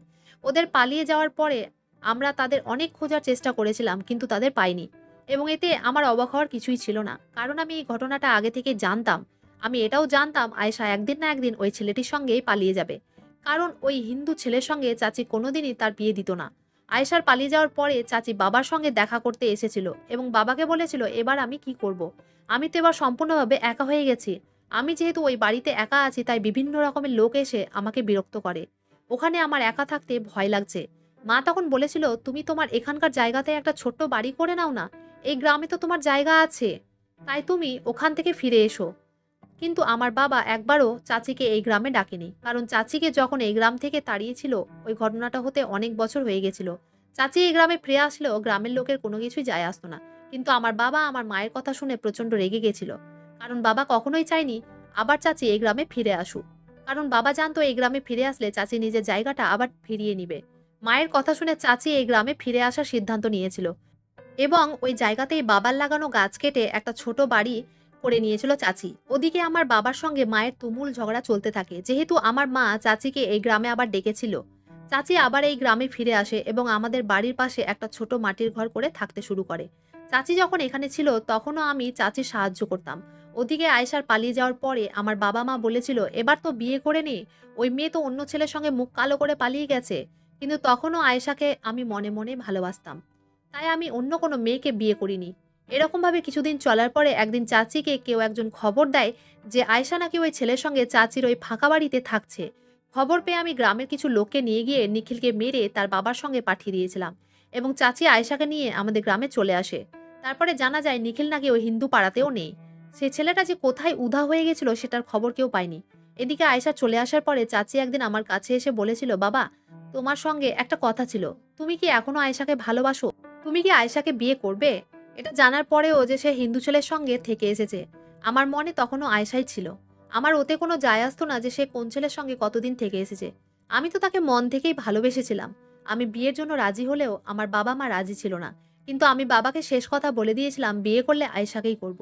ওদের পালিয়ে যাওয়ার পরে আমরা তাদের অনেক খোঁজার চেষ্টা করেছিলাম, কিন্তু তাদের পাইনি এবং এতে আমার অবাক হওয়ার কিছুই ছিল না, কারণ আমি এই ঘটনাটা আগে থেকে জানতাম। আমি এটাও জানতাম আয়েশা একদিন না একদিন ওই ছেলেটির সঙ্গেই পালিয়ে যাবে। কারণ ওই হিন্দু ছেলের সঙ্গে চাচি কোনোদিনই তার বিয়ে দিত না। আয়েশার পালিয়ে যাওয়ার পরে চাচি বাবার সঙ্গে দেখা করতে এসেছিল এবং বাবাকে বলেছিল, এবার আমি কি করব? আমি তো এবার সম্পূর্ণভাবে একা হয়ে গেছি। আমি যেহেতু ওই বাড়িতে একা আছি তাই বিভিন্ন রকমের লোক এসে আমাকে বিরক্ত করে। ওখানে আমার একা থাকতে ভয় লাগছে। মা তখন বলেছিল, তুমি তোমার এখানকার জায়গাতে একটা ছোট্ট বাড়ি করে নাও না। এই গ্রামে তো তোমার জায়গা আছে, তাই তুমি ওখান থেকে ফিরে এসো। কিন্তু আমার বাবা একবারও চাচিকে এই গ্রামে ডাকেনি, কারণ চাচিকে যখন এই গ্রাম থেকে তাড়িয়েছিল ওই ঘটনাটা হতে অনেক বছর হয়ে গেছিল। চাচি এই গ্রামে ফিরে আসলেও গ্রামের লোকের কোনো কিছুই যায় আসতো না। কিন্তু আমার বাবা আমার মায়ের কথা শুনে প্রচণ্ড রেগে গেছিল, কারণ বাবা কখনোই চায়নি আবার চাচি এই গ্রামে ফিরে আসুক। কারণ বাবা জানতো এই গ্রামে ফিরে আসলে চাচি নিজের জায়গাটা আবার ফিরিয়ে নিবে। মায়ের কথা শুনে চাচি এই গ্রামে ফিরে আসার সিদ্ধান্ত নিয়েছিল এবং ওই জায়গাতেই বাবার লাগানো গাছ কেটে একটা ছোট বাড়ি করে নিয়েছিল চাচি। ওদিকে আমার বাবার সঙ্গে মায়ের তুমুল ঝগড়া চলতে থাকে, যেহেতু আমার মা চাচিকে এই গ্রামে আবার ডেকেছিল। চাচি আবার এই গ্রামে ফিরে আসে এবং আমাদের বাড়ির পাশে একটা ছোট মাটির ঘর করে থাকতে শুরু করে। চাচি যখন এখানে ছিল তখনও আমি চাচির সাহায্য করতাম। ওদিকে আয়েশার পালিয়ে যাওয়ার পরে আমার বাবা মা বলেছিল, এবার তো বিয়ে করে নে, ওই মেয়ে তো অন্য ছেলের সঙ্গে মুখ কালো করে পালিয়ে গেছে। কিন্তু তখনও আয়েশাকে আমি মনে মনে ভালোবাসতাম, তাই আমি অন্য কোনো মেয়েকে বিয়ে করিনি। এরকমভাবে কিছুদিন চলার পরে একদিন চাচিকে কেউ একজন খবর দেয় যে আয়েশা নাকি ওই ছেলের সঙ্গে চাচির ওই ফাঁকা বাড়িতে থাকছে। খবর পেয়ে আমি গ্রামের কিছু লোককে নিয়ে গিয়ে নিখিলকে মেরে তার বাবার সঙ্গে পাঠিয়ে দিয়েছিলাম এবং চাচি আয়েশাকে নিয়ে আমাদের গ্রামে চলে আসে। তারপরে জানা যায় নিখিল নাকি ওই হিন্দু পাড়াতেও নেই। সে ছেলেটা যে কোথায় উধাও হয়ে গেছিল সেটার খবর কেউ পায়নি। এদিকে আয়েশা চলে আসার পরে চাচি একদিন আমার কাছে এসে বলেছিল, বাবা, তোমার সঙ্গে একটা কথা ছিল, তুমি কি এখনো আয়েশাকে ভালোবাসো? তুমি কি আয়েশাকে বিয়ে করবে? এটা জানার পরেও যে সে হিন্দু ছেলের সঙ্গে থেকে এসেছে, আমার মনে তখনও আয়েশাই ছিল। আমার ওতে কোনো যায় আসতো না যে সে কোন ছেলের সঙ্গে কতদিন থেকে এসেছে। আমি তো তাকে মন থেকেই ভালোবেসেছিলাম। আমি বিয়ের জন্য রাজি হলেও আমার বাবা মা রাজি ছিল না। কিন্তু আমি বাবাকে শেষ কথা বলে দিয়েছিলাম বিয়ে করলে আয়েশাকেই করব।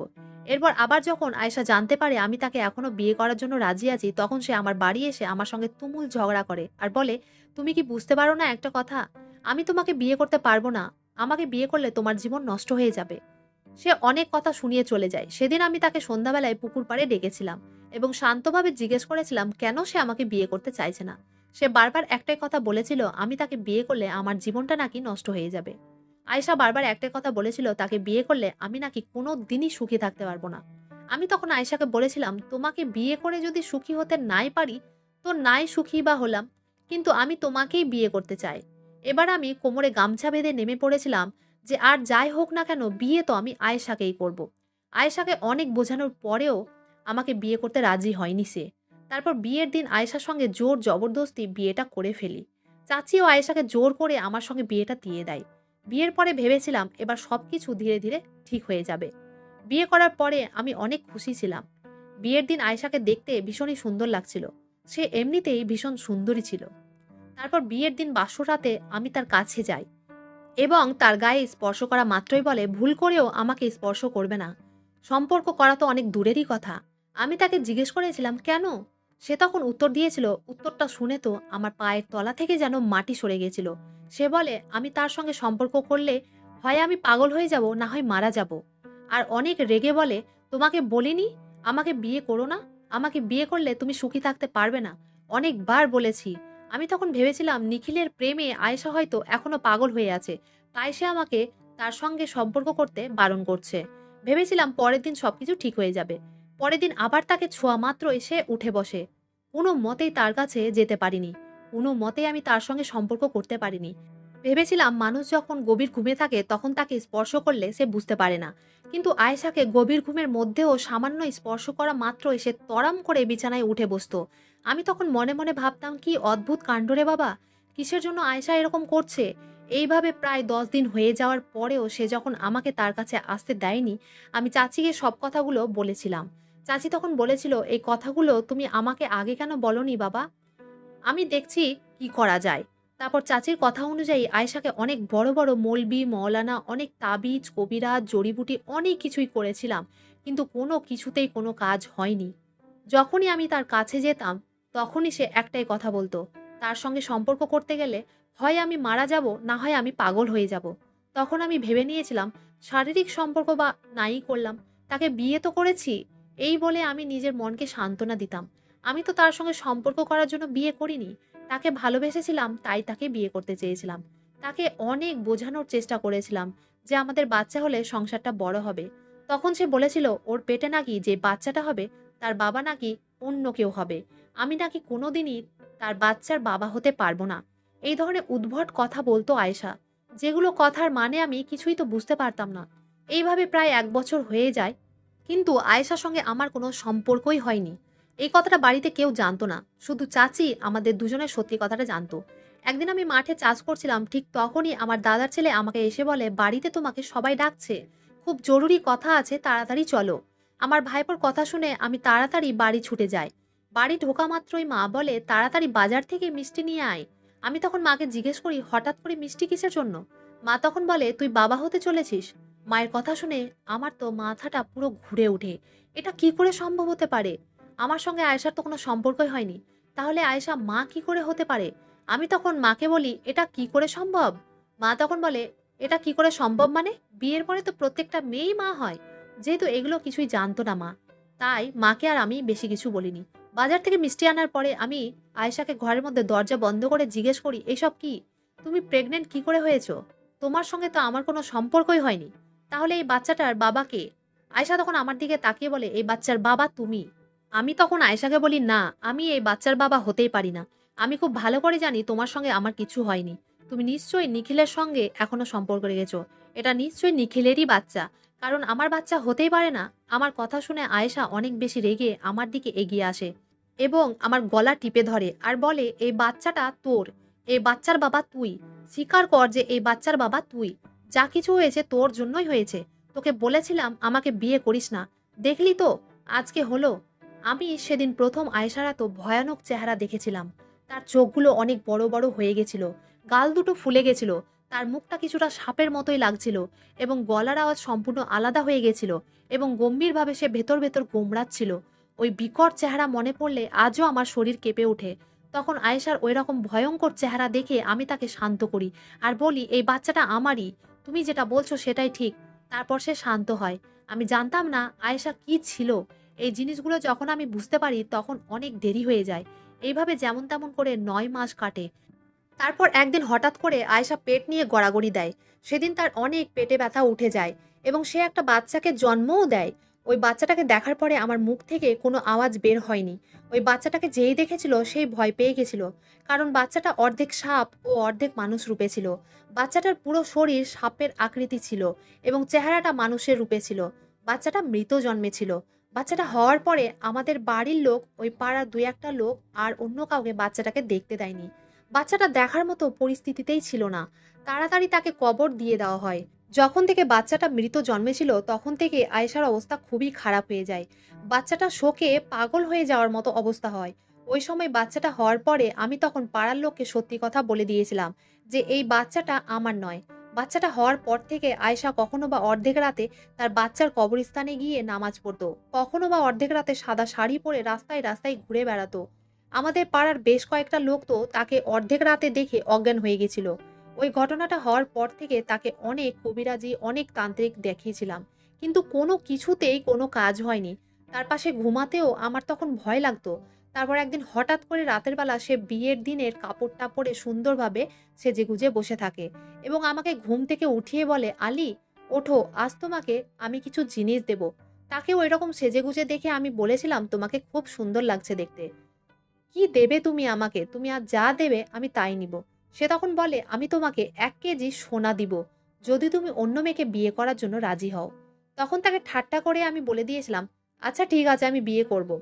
এরপর আবার যখন আয়েশা জানতে পারে আমি তাকে এখনো বিয়ে করার জন্য রাজি আছি, তখন সে আমার বাড়ি এসে আমার সঙ্গে তুমুল ঝগড়া করে আর বলে, তুমি কি বুঝতে পারো না একটা কথা? আমি তোমাকে বিয়ে করতে পারবো না। আমাকে বিয়ে করলে তোমার জীবন নষ্ট হয়ে যাবে। সে অনেক কথা শুনিয়ে চলে যায়। সেদিন আমি তাকে সন্ধ্যাবেলায় পুকুর পাড়ে ডেকেছিলাম এবং শান্তভাবে জিজ্ঞেস করেছিলাম কেন সে আমাকে বিয়ে করতে চাইছে না। সে বারবার একটাই কথা বলেছিল, আমি তাকে বিয়ে করলে আমার জীবনটা নাকি নষ্ট হয়ে যাবে। আয়েশা বারবার একটাই কথা বলেছিল, তাকে বিয়ে করলে আমি নাকি কোনো দিনই সুখী থাকতে পারবো না। আমি তখন আয়েশাকে বলেছিলাম, তোমাকে বিয়ে করে যদি সুখী হতে নাই পারি তো নাই সুখী বা হলাম, কিন্তু আমি তোমাকেই বিয়ে করতে চাই। এবার আমি কোমরে গামছা বেঁধে নেমে পড়েছিলাম যে আর যাই হোক না কেন বিয়ে তো আমি আয়েশাকেই করব। আয়েশাকে অনেক বোঝানোর পরেও আমাকে বিয়ে করতে রাজি হয়নি সে। তারপর বিয়ের দিন আয়েশার সঙ্গে জোর জবরদস্তি বিয়েটা করে ফেলি। চাচিও আয়েশাকে জোর করে আমার সঙ্গে বিয়েটা দিয়ে দেয়। বিয়ের পরে ভেবেছিলাম এবার সবকিছু ধীরে ধীরে ঠিক হয়ে যাবে। বিয়ে করার পরে আমি অনেক খুশি ছিলাম। বিয়ের দিন আয়েশাকে দেখতে ভীষণই সুন্দর লাগছিল। সে এমনিতেই ভীষণ সুন্দরী ছিল। তারপর বিয়ের দিন বাসরাতে আমি তার কাছে যাই এবং তার গায়ে স্পর্শ করা মাত্রই বলে, ভুল করেও আমাকে স্পর্শ করবে না। সম্পর্ক করা তো অনেক দূরেরই কথা। আমি তাকে জিজ্ঞেস করেছিলাম কেন? সে তখন উত্তর দিয়েছিল, উত্তরটা শুনে তো আমার পায়ের তলা থেকে যেন মাটি সরে গেছিল। সে বলে, আমি তার সঙ্গে সম্পর্ক করলে হয় আমি পাগল হয়ে যাব না হয় মারা যাব। আর অনেক রেগে বলে, তোমাকে বলিনি আমাকে বিয়ে করো না? আমাকে বিয়ে করলে তুমি সুখী থাকতে পারবে না। অনেকবার বলেছি। আমি তখন ভেবেছিলাম নিখিলের প্রেমে আয়েশা হয়তো এখনো পাগল হয়ে আছে, তাই সে আমাকে তার সঙ্গে সম্পর্ক করতে বারণ করছে। ভেবেছিলাম পরের দিন সবকিছু ঠিক হয়ে যাবে। পরের দিন আবার তাকে ছোঁয়া মাত্রই সে উঠে বসে। কোনো মতেই তার কাছে যেতে পারিনি। কোনো মতেই আমি তার সঙ্গে সম্পর্ক করতে পারিনি। ভেবেছিলাম মানুষ যখন গভীর ঘুমে থাকে তখন তাকে স্পর্শ করলে সে বুঝতে পারে না। কিন্তু আয়েশাকে গভীর ঘুমের মধ্যেও সামান্য স্পর্শ করা মাত্রই সে তড়াম করে বিছানায় উঠে বসতো। আমি তখন মনে মনে ভাবতাম, কি অদ্ভুত কাণ্ড রে বাবা! কিসের জন্য আয়েশা এরকম করছে? এইভাবে প্রায় 10 দিন হয়ে যাওয়ার পরেও সে যখন আমাকে তার কাছে আসতে দেয়নি, আমি চাচিকে সব কথাগুলো বলেছিলাম। চাচি তখন বলেছিল, এই কথাগুলো তুমি আমাকে আগে কেন বলনি বাবা? আমি দেখছি কি করা যায়। তারপর চাচির কথা অনুযায়ী আয়েশাকে অনেক বড় বড় মৌলবি মৌলানা, অনেক তাবিজ কবিরাজ জড়িবুটি অনেক কিছুই করেছিলাম, কিন্তু কোনো কিছুতেই কোনো কাজ হয়নি। যখনই আমি তার কাছে যেতাম তখনই সে একটাই কথা বলতো, তার সঙ্গে সম্পর্ক করতে গেলে হয় আমি মারা যাব না হয় আমি পাগল হয়ে যাব। তখন আমি ভেবে নিয়েছিলাম শারীরিক সম্পর্ক বা নাই করলাম, তাকে বিয়ে তো করেছি, এই বলে আমি নিজের মনকে সান্ত্বনা দিতাম। আমি তো তার সঙ্গে সম্পর্ক করার জন্য বিয়ে করিনি। তাকে ভালোবেসেছিলাম, তাই তাকে বিয়ে করতে চেয়েছিলাম। তাকে অনেক বোঝানোর চেষ্টা করেছিলাম যে আমাদের বাচ্চা হলে সংসারটা বড় হবে। তখন সে বলেছিল ওর পেটে নাকি যে বাচ্চাটা হবে তার বাবা নাকি অন্য কেউ হবে। আমি নাকি কোনোদিনই তার বাচ্চার বাবা হতে পারবো না। এই ধরনের উদ্ভট কথা বলতো আয়েশা। যেগুলো কথার মানে আমি কিছুই তো বুঝতে পারতাম না। এইভাবে প্রায় ১ বছর হয়ে যায়। কিন্তু আয়েশার সঙ্গে আমার কোনো সম্পর্কই হয়নি। এই কথাটা বাড়িতে কেউ জানতো না। শুধু চাচি আমাদের দুজনের সত্যি কথাটা জানতো। একদিন আমি মাঠে চাষ করছিলাম, ঠিক তখনই আমার দাদার ছেলে আমাকে এসে বলে, "বাড়িতে তোমাকে সবাই ডাকছে। খুব জরুরি কথা আছে, তাড়াতাড়ি চলো।" আমার ভাইপোর কথা শুনে আমি তাড়াতাড়ি বাড়ি ছুটে যাই। বাড়ি ঢোকা মাত্রই মা বলে, "তাড়াতাড়ি বাজার থেকে মিষ্টি নিয়ে আয়।" আমি তখন মাকে জিজ্ঞেস করি, "হঠাৎ করে মিষ্টি কিসের জন্য?" মা তখন বলে, "তুই বাবা হতে চলেছিস।" মায়ের কথা শুনে আমার তো মাথাটা পুরো ঘুরে ওঠে। এটা কি করে সম্ভব হতে পারে? আমার সঙ্গে আয়েশার তো কোনো সম্পর্কই হয়নি। তাহলে আয়েশা মা কি করে হতে পারে? আমি তখন মাকে বলি, "এটা কি করে সম্ভব?" মা তখন বলে, "এটা কি করে সম্ভব মানে? বিয়ের পরে তো প্রত্যেকটা মেয়েই মা হয়।" যেহেতু এগুলো কিছুই জানতো না মা, তাই মাকে আর আমি বেশি কিছু বলিনি। বাজার থেকে মিষ্টি আনার পরে আমি আয়েশাকে ঘরের মধ্যে দরজা বন্ধ করে জিজ্ঞেস করি, "এসব কি? তুমি প্রেগনেন্ট কি করে হয়েছো? তোমার সঙ্গে তো আমার কোনো সম্পর্কই হয়নি। তাহলে এই বাচ্চাটার বাবা কে?" আয়েশা তখন আমার দিকে তাকিয়ে বলে, "এই বাচ্চার বাবা তুমি।" আমি তখন আয়েশাকে বলি, "না, আমি এই বাচ্চার বাবা হতেই পারি না। আমি খুব ভালো করে জানি তোমার সঙ্গে আমার কিছু হয়নি। তুমি নিশ্চয়ই নিখিলের সঙ্গে এখনো সম্পর্ক রেখেছো। এটা নিশ্চয়ই নিখিলেরই বাচ্চা। কারণ আমার বাচ্চা হতেই পারে না।" আমার কথা শুনে আয়েশা অনেক বেশি রেগে আমার দিকে এগিয়ে আসে এবং আমার গলা টিপে ধরে আর বলে, "এই বাচ্চাটা তোর। এই বাচ্চার বাবা তুই। স্বীকার কর যে এই বাচ্চার বাবা তুই। যা কিছু হয়েছে তোর জন্যই হয়েছে। তোকে বলেছিলাম আমাকে বিয়ে করিস না। দেখলি তো আজকে হলো।" আমি সেদিন প্রথম আয়েশার এত ভয়ানক চেহারা দেখেছিলাম। তার চোখগুলো অনেক বড় বড় হয়ে গেছিল, গাল দুটো ফুলে গেছিল, তার মুখটা কিছুটা সাপের মতোই লাগছিল এবং গলার আওয়াজ সম্পূর্ণ আলাদা হয়ে গেছিল এবং গম্ভীরভাবে সে ভেতর ভেতর গোমড়াচ্ছিল। ওই বিকট চেহারা মনে পড়লে আজও আমার শরীর কেঁপে ওঠে। তখন আয়েশার ওই রকম ভয়ঙ্কর চেহারা দেখে আমি তাকে শান্ত করি আর বলি, "এই বাচ্চাটা আমারই। তুমি যেটা বলছো সেটাই ঠিক।" তারপর সে শান্ত হয়। আমি জানতাম না আয়েশা কি ছিল। এই জিনিসগুলো যখন আমি বুঝতে পারি তখন অনেক দেরি হয়ে যায়। এইভাবে যেমন তেমন করে ৯ মাস কাটে। তারপর একদিন হঠাৎ করে আয়েশা পেট নিয়ে গড়াগড়ি দেয়। সেদিন তার অনেক পেটে ব্যথা উঠে যায় এবং সে একটা বাচ্চাকে জন্মও দেয়। ওই বাচ্চাটাকে দেখার পরে আমার মুখ থেকে কোনো আওয়াজ বের হয়নি। ওই বাচ্চাটাকে যেই দেখেছিল সেই ভয় পেয়ে গেছিল। কারণ বাচ্চাটা অর্ধেক সাপ ও অর্ধেক মানুষ রূপে ছিল। বাচ্চাটার পুরো শরীর সাপের আকৃতি ছিল এবং চেহারাটা মানুষের রূপে ছিল। বাচ্চাটা মৃত জন্মেছিল। বাচ্চাটা হওয়ার পরে আমাদের বাড়ির লোক, ওই পাড়ার ২-১টা লোক আর অন্য কাউকে বাচ্চাটাকে দেখতে দেয়নি। বাচ্চাটা দেখার মতো পরিস্থিতিতেই ছিল না। তাড়াতাড়ি তাকে কবর দিয়ে দেওয়া হয়। যখন থেকে বাচ্চাটা মৃত জন্মেছিল তখন থেকে আয়েশার অবস্থা খুবই খারাপ হয়ে যায়। বাচ্চাটা শোকে পাগল হয়ে যাওয়ার মতো অবস্থা হয়। ওই সময় বাচ্চাটা হওয়ার পরে আমি তখন পাড়ার লোককে সত্যি কথা বলে দিয়েছিলাম যে এই বাচ্চাটা আমার নয়। বাচ্চাটা হওয়ার পর থেকে আয়েশা কখনো বা অর্ধেক রাতে তার বাচ্চার কবরস্থানে গিয়ে নামাজ পড়তো, কখনো বা অর্ধেক রাতে সাদা শাড়ি পরে রাস্তায় রাস্তায় ঘুরে বেড়াতো। আমাদের পাড়ার বেশ কয়েকটা লোক তো তাকে অর্ধেক রাতে দেখে অজ্ঞান হয়ে গেছিল। ওই ঘটনাটা হওয়ার পর থেকে তাকে অনেক কবিরাজি, অনেক তান্ত্রিক দেখিয়েছিলাম। কিন্তু কোনো কিছুতেই কোনো কাজ হয়নি। তার পাশে ঘুমাতেও আমার তখন ভয় লাগতো। তারপর একদিন হঠাৎ করে রাতের বেলা সে বিয়ের দিনের কাপড়টা পরে সুন্দরভাবে সেজেগুজে বসে থাকে এবং আমাকে ঘুম থেকে উঠিয়ে বলে, "আলী, ওঠো, আজ তোমাকে আমি কিছু জিনিস দেব।" তাকে ওই রকম সেজেগুজে দেখে আমি বলেছিলাম, "তোমাকে খুব সুন্দর লাগছে দেখতে। কি দেবে তুমি আমাকে? তুমি আজ যা দেবে আমি তাই নিব।" সে তখন বলে, "আমি তোমাকে ১ কেজি সোনা দিব, যদি তুমি অন্য মেয়েকে বিয়ে করার জন্য রাজি হও।" তখন তাকে ঠাট্টা করে আমি বলে দিয়েছিলাম, "আচ্ছা ঠিক আছে, আমি বিয়ে করব।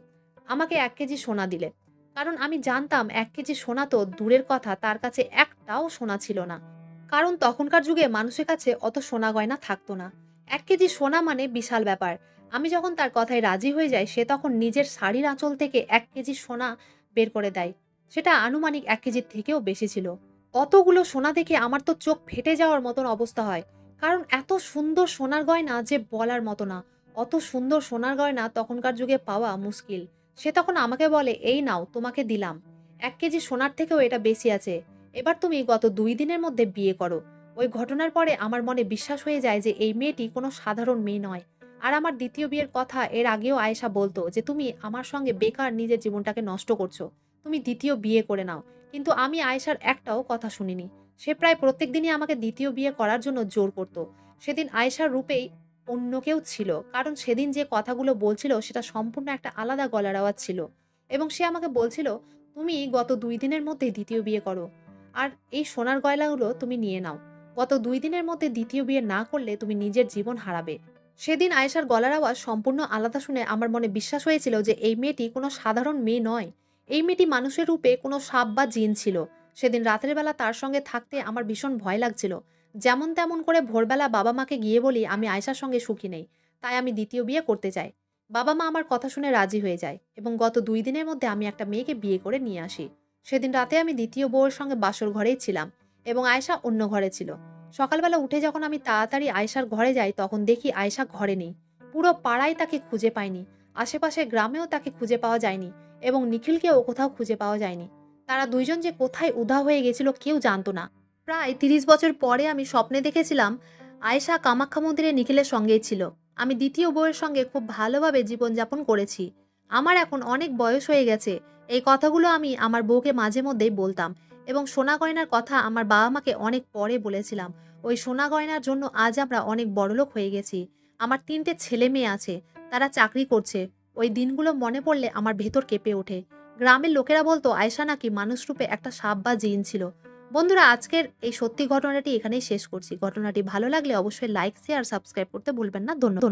আমাকে ১ কেজি সোনা দিলে।" কারণ আমি জানতাম ১ কেজি সোনা তো দূরের কথা, তার কাছে একটাও সোনা ছিল না। কারণ তখনকার যুগে মানুষের কাছে অত সোনা গয়না থাকতো না। ১ কেজি সোনা মানে বিশাল ব্যাপার। আমি যখন তার কথায় রাজি হয়ে যাই, সে তখন নিজের শাড়ির আঁচল থেকে ১ কেজি সোনা বের করে দেয়। সেটা আনুমানিক ১ কেজির থেকেও বেশি ছিল। অতগুলো সোনা দেখে আমার তো চোখ ফেটে যাওয়ার মতন অবস্থা হয়। কারণ এত সুন্দর সোনার গয়না যে বলার মতো না। অত সুন্দর সোনার গয়না তখনকার যুগে পাওয়া মুশকিল। সে তখন আমাকে বলে, "এই নাও, তোমাকে দিলাম। ১ কেজি সোনার থেকেও এটা বেশি আছে। এবার তুমি গত ২ দিনের মধ্যে বিয়ে করো।" ওই ঘটনার পরে আমার মনে বিশ্বাস হয়ে যায় যে এই মেয়েটি কোনো সাধারণ মেয়ে নয়। আর আমার ২য় বিয়ের কথা এর আগেও আয়েশা বলত যে, "তুমি আমার সঙ্গে বেকার নিজের জীবনটাকে নষ্ট করছো। তুমি ২য় বিয়ে করে নাও।" কিন্তু আমি আয়েশার একটাও কথা শুনিনি। সে প্রায় প্রত্যেক দিনই আমাকে দ্বিতীয় বিয়ে করার জন্য জোর করত। সেদিন আয়েশার রূপেই অন্য কেউ ছিল। কারণ সেদিন যে কথাগুলো বলছিল সেটা সম্পূর্ণ একটা আলাদা গলার আওয়াজ ছিল। এবং সে আমাকে বলছিল, "তুমি গত ২ দিনের মধ্যেই দ্বিতীয় বিয়ে করো। আর এই সোনার গয়নাগুলো তুমি নিয়ে নাও। গত ২ দিনের মধ্যে দ্বিতীয় বিয়ে না করলে তুমি নিজের জীবন হারাবে।" সেদিন আয়েশার গলার আওয়াজ সম্পূর্ণ আলাদা শুনে আমার মনে বিশ্বাস হয়েছিল যে এই মেয়েটি কোনো সাধারণ মেয়ে নয়। এই মেয়েটি মানুষের রূপে কোনো সাপ বা জিন ছিল। সেদিন রাতের বেলা তার সঙ্গে থাকতে আমার ভীষণ ভয় লাগছিল। যেমন তেমন করে ভোরবেলা বাবা-মাকে গিয়ে বলি আমি আয়েশার সঙ্গে সুখী নেই। তাই আমি দ্বিতীয় বিয়ে করতে চাই। বাবা-মা আমার কথা শুনে রাজি হয়ে যায় এবং গত ২ দিনের মধ্যে আমি একটা মেয়েকে বিয়ে করে নিয়ে আসি। সেদিন রাতে আমি দ্বিতীয় বউয়ের সঙ্গে বাসর ঘরেই ছিলাম এবং আয়েশা অন্য ঘরে ছিল। সকালবেলা উঠে যখন আমি তাড়াতাড়ি আয়েশার ঘরে যাই তখন দেখি আয়েশা ঘরে নেই। পুরো পাড়ায় তাকে খুঁজে পাইনি। আশেপাশের গ্রামেও তাকে খুঁজে পাওয়া যায়নি এবং নিখিলকেও কোথাও খুঁজে পাওয়া যায়নি। তারা ২ জন যে কোথায় উধাও হয়ে গেছিল কেউ জানত না। প্রায় ৩০ বছর পরে আমি স্বপ্নে দেখেছিলাম আয়েশা কামাখ্যা মন্দিরে নিখিলের সঙ্গেই ছিল। আমি দ্বিতীয় বউয়ের সঙ্গে খুব ভালোভাবে জীবনযাপন করেছি। আমার এখন অনেক বয়স হয়ে গেছে। এই কথাগুলো আমি আমার বউকে মাঝে মধ্যেই বলতাম এবং সোনা গয়নার কথা আমার বাবা-মাকে অনেক পরে বলেছিলাম। ওই সোনা গয়নার জন্য আজ আমরা অনেক বড়লোক হয়ে গেছি। আমার ৩ টে ছেলে-মেয়ে আছে। তারা চাকরি করছে। ওই দিনগুলো মনে পড়লে আমার ভেতর কেঁপে ওঠে। গ্রামের লোকেরা বলতো আয়েশা নাকি মানুষরূপে একটা সাপ বা জিন ছিল। বন্ধুরা, আজকের এই সত্যি ঘটনাটি এখানেই শেষ করছি। ঘটনাটি ভালো লাগলে অবশ্যই লাইক, শেয়ার, সাবস্ক্রাইব করতে ভুলবেন না। ধন্যবাদ।